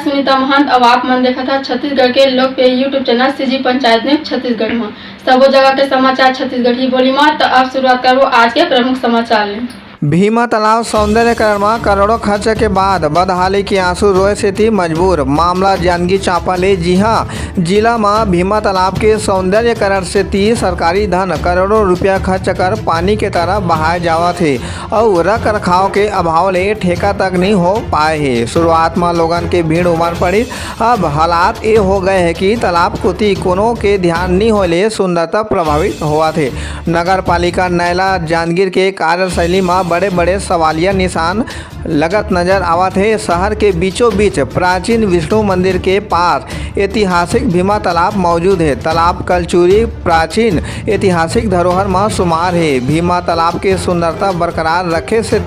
सुनीता महंत। अब आप मन देखा था छत्तीसगढ़ के लोकप्रिय यूट्यूब चैनल सीजी पंचायत में छत्तीसगढ़ में सबो जगह के समाचार छत्तीसगढ़ ही बोली में। तो आप शुरुआत करो आज के प्रमुख समाचार ले। भीमा तालाब सौंदर्यकरण में करोड़ों खर्च के बाद बदहाली के आंसू रोए से थी मजबूर। मामला जांजगीर चांपा ले। जी हां, जिला में भीमा तालाब के सौंदर्यकरण से थी सरकारी धन करोड़ों रुपया खर्च कर पानी के तरह बहाए जावा थे और रख रखाव के अभाव ले ठेका तक नहीं हो पाए है। शुरुआत में लोगन के भीड़ उमड़ पड़ी। अब हालात ये हो गए है कि तालाब कुती कोनो के ध्यान नहीं होले सुंदरता प्रभावित हुआ थे। नगर पालिका नैला जांजगीर के कार्यशैली में बड़े बड़े सवालिया निशान लगत नजर आवत है। शहर के बीचों बीच प्राचीन विष्णु मंदिर के पास ऐतिहासिक भीमा तालाब मौजूद है। तालाब कलचुरी प्राचीन ऐतिहासिक धरोहर में शुमार है। भीमा तालाब के सुंदरता बरकरार रखे से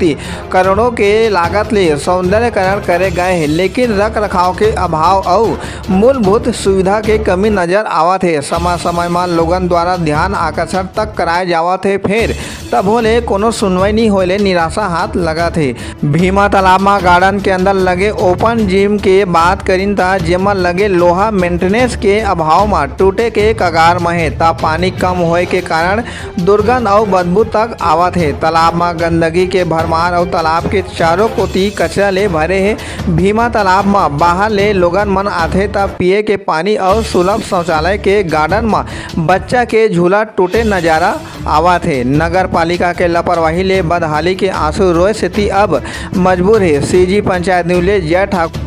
करोड़ों के लागत ले सौंदर्यकरण करे गए हैं, लेकिन रख रखाव के अभाव और मूलभूत सुविधा के कमी नजर आवत है। समय समय में लोगन द्वारा ध्यान आकर्षण तक कराए जावत है, फिर तब होले कोनो सुनवाई नहीं होले निराशा हाथ लगा थे। भीमा तालाब में गार्डन के अंदर लगे ओपन जिम के बात करीन ता जेमा लगे लोहा मेंटेनेंस के अभाव में टूटे के कगार में है। ता पानी कम होए के कारण दुर्गंध और बदबू तक आवत है। तालाब में गंदगी के भरमार और तालाब के चारों कोती कचरा ले भरे है। भीमा तालाब में बाहर ले लोगन मन आथे ता पिए के पानी और सुलभ शौचालय के गार्डन में बच्चा के झूला टूटे नजारा आवत है। नगर पालिका के लापरवाही ले बदहाली के आंसू रोए से अब मजबूर है। सीजी पंचायत न्यूज ले जय ठाकुर।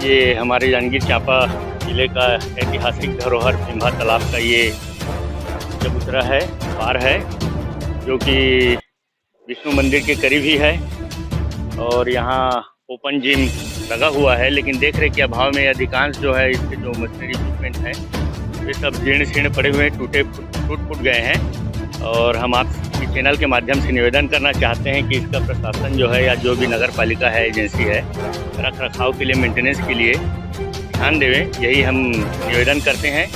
ये हमारे जांजगीर चांपा जिले का ऐतिहासिक धरोहर भीमा तालाब का ये चबूतरा है, पार है, जो कि विष्णु मंदिर के करीब ही है। और यहाँ ओपन जिम लगा हुआ है, लेकिन देख रेख के अभाव में अधिकांश जो है इसके जो मशीनरी इक्विपमेंट है वे सब जीर्ण शीर्ण पड़े हुए हैं, टूट फूट गए हैं। और हम आपके चैनल के माध्यम से निवेदन करना चाहते हैं कि इसका प्रशासन जो है या जो भी नगर पालिका है, एजेंसी है, रख रखाव के लिए, मेंटेनेंस के लिए ध्यान देवें, यही हम निवेदन करते हैं।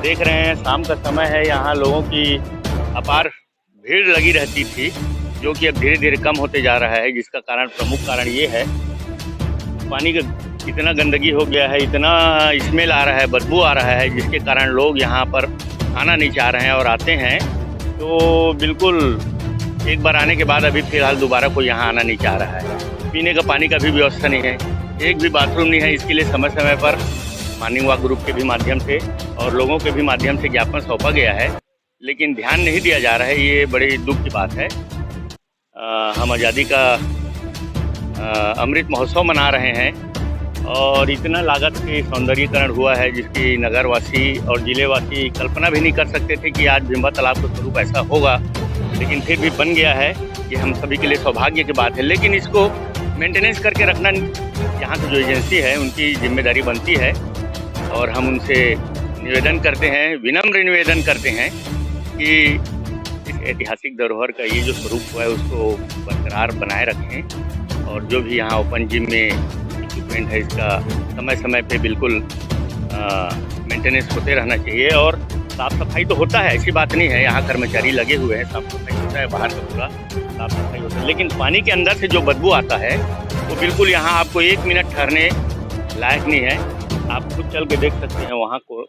देख रहे हैं शाम का समय है, यहाँ लोगों की अपार भीड़ लगी रहती थी, जो कि अब धीरे धीरे कम होते जा रहा है, जिसका कारण, प्रमुख कारण ये है, पानी का इतना गंदगी हो गया है, इतना स्मेल आ रहा है, बदबू आ रहा है, जिसके कारण लोग यहाँ पर आना नहीं चाह रहे हैं, और आते हैं तो बिल्कुल एक बार आने के बाद अभी फ़िलहाल दोबारा कोई यहाँ आना नहीं चाह रहा है। पीने का पानी का भी व्यवस्था नहीं है, एक भी बाथरूम नहीं है। इसके लिए समय समय पर मॉर्निंग वॉक ग्रुप के भी माध्यम से और लोगों के भी माध्यम से ज्ञापन सौंपा गया है, लेकिन ध्यान नहीं दिया जा रहा है। ये बड़ी दुख की बात है। हम आज़ादी का अमृत महोत्सव मना रहे हैं और इतना लागत के सौंदर्यीकरण हुआ है, जिसकी नगरवासी और जिलेवासी कल्पना भी नहीं कर सकते थे कि आज भिम्बा तालाब का स्वरूप ऐसा होगा, लेकिन फिर भी बन गया है। ये हम सभी के लिए सौभाग्य की बात है, लेकिन इसको मेंटेनेंस करके रखना यहाँ की जो एजेंसी है उनकी जिम्मेदारी बनती है। और हम उनसे निवेदन करते हैं, विनम्र निवेदन करते हैं कि इस ऐतिहासिक धरोहर का ये जो स्वरूप हुआ है उसको बरकरार बनाए रखें, और जो भी यहाँ ओपन जिम में इक्विपमेंट है इसका समय समय पे बिल्कुल मेंटेनेंस होते रहना चाहिए। और साफ़ सफाई तो होता है, ऐसी बात नहीं है, यहाँ कर्मचारी लगे हुए हैं, साफ़ सफाई होता है, बाहर का पूरा साफ़ सफाई होता है, लेकिन पानी के अंदर से जो बदबू आता है वो बिल्कुल यहाँ आपको 1 मिनट ठहरने लायक नहीं है। आप खुद चल के देख सकते हैं, वहाँ को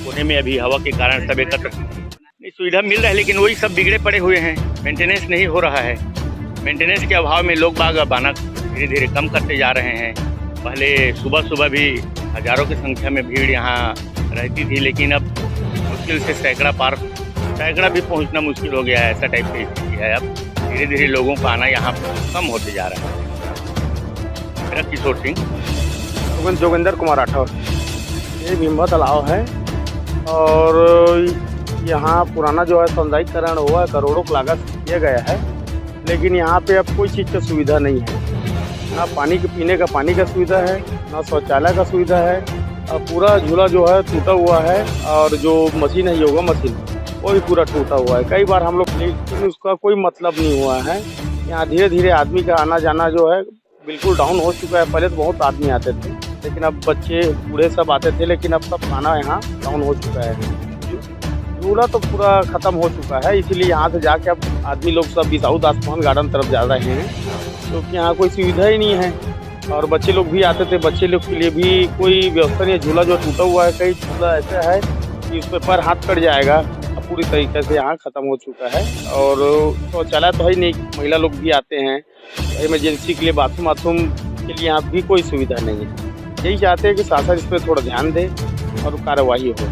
कोने में अभी हवा के कारण सब एकत्र सुविधा मिल रहा है, लेकिन वही सब बिगड़े पड़े हुए हैं, मेंटेनेंस नहीं हो रहा है। मेंटेनेंस के अभाव में लोग बाग अब आना धीरे धीरे कम करते जा रहे हैं। पहले सुबह सुबह भी हज़ारों की संख्या में भीड़ यहाँ रहती थी, लेकिन अब मुश्किल से सैकड़ा भी पहुँचना मुश्किल हो गया है, ऐसा टाइप की स्थिति है। अब धीरे धीरे लोगों का आना यहाँ कम होते जा रहा है। मेरा किशोर सिंह, जोगिंदर कुमार राठौर। ये भिम्बा तालाब है और यहाँ पुराना जो है सौंदर्यीकरण हुआ है, करोड़ों की लागत किया गया है, लेकिन यहाँ पे अब कोई चीज़ की सुविधा नहीं है। ना पानी के पीने का पानी का सुविधा है, ना शौचालय का सुविधा है, और पूरा झूला जो है टूटा हुआ है, और जो मशीन है योगा मशीन वो भी पूरा टूटा हुआ है। कई बार हम लोग, लेकिन उसका कोई मतलब नहीं हुआ है। यहाँ धीरे धीरे आदमी का आना जाना जो है बिल्कुल डाउन हो चुका है। पहले तो बहुत आदमी आते थे, लेकिन अब बच्चे बूढ़े सब आते थे, लेकिन अब सब खाना यहाँ डाउन हो चुका है। झूला तो पूरा ख़त्म हो चुका है, इसीलिए यहाँ से जाके अब आदमी लोग सब विसाउथ आसमान गार्डन तरफ जा रहे हैं, क्योंकि यहाँ कोई सुविधा ही नहीं है। और बच्चे लोग भी आते थे, बच्चे लोग के लिए भी कोई व्यवस्था नहीं है। झूला जो टूटा हुआ है, कई झूला ऐसा है कि उस पर हाथ कट जाएगा। अब पूरी तरीके से यहाँ ख़त्म हो चुका है। और शौचालय तो है नहीं, महिला लोग भी आते हैं, इमरजेंसी के लिए बाथरूम के लिए यहाँ भी कोई सुविधा नहीं है। यही चाहते हैं कि शासन इस पर थोड़ा ध्यान दे और कार्रवाई हो।